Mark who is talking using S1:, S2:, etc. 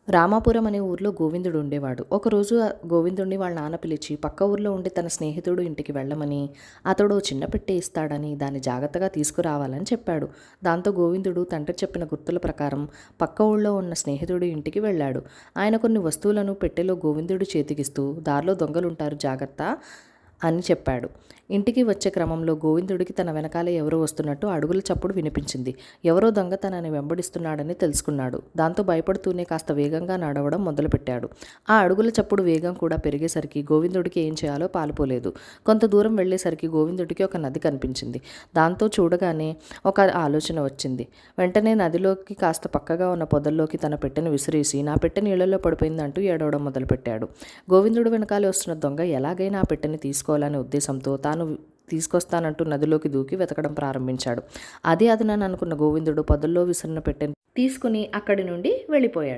S1: రామాపురం అనే ఊర్లో గోవిందుడు ఉండేవాడు. ఒకరోజు గోవిందుడిని వాళ్ళ నాన్న పిలిచి పక్క ఊర్లో ఉండే తన స్నేహితుడు ఇంటికి వెళ్ళమని, అతడు చిన్న పెట్టె ఇస్తాడని, దాన్ని జాగ్రత్తగా తీసుకురావాలని చెప్పాడు. దాంతో గోవిందుడు తండ్రి చెప్పిన గుర్తుల ప్రకారం పక్క ఊళ్ళో ఉన్న స్నేహితుడి ఇంటికి వెళ్ళాడు. ఆయన కొన్ని వస్తువులను పెట్టెలో గోవిందుడి చేతికిస్తూ, దారిలో దొంగలుంటారు జాగ్రత్త అని చెప్పాడు. ఇంటికి వచ్చే క్రమంలో గోవిందుడికి తన వెనకాలే ఎవరో వస్తున్నట్టు అడుగుల చప్పుడు వినిపించింది. ఎవరో దొంగ తనని వెంబడిస్తున్నాడని తెలుసుకున్నాడు. దాంతో భయపడుతూనే కాస్త వేగంగా నడవడం మొదలుపెట్టాడు. ఆ అడుగుల చప్పుడు వేగం కూడా పెరిగేసరికి గోవిందుడికి ఏం చేయాలో పాలుపోలేదు. కొంత దూరం వెళ్ళేసరికి గోవిందుడికి ఒక నది కనిపించింది. దాంతో చూడగానే ఒక ఆలోచన వచ్చింది. వెంటనే నదిలోకి కాస్త పక్కగా ఉన్న పొదల్లోకి తన పెట్టెను విసిరేసి, నా పెట్టె నీళ్ళలో పడిపోయిందంటూ ఏడవడం మొదలుపెట్టాడు. గోవిందుడు వెనకాలే వస్తున్న దొంగ ఎలాగైనా ఆ పెట్టెని తీసుకోవాలనే ఉద్దేశంతో తాను తీసుకొస్తానంటూ నదిలోకి దూకి వెతకడం ప్రారంభించాడు. అదే అదనని అనుకున్న గోవిందుడు పొదల్లో విసిరిన పెట్టెను తీసుకుని అక్కడి నుండి వెళ్ళిపోయాడు.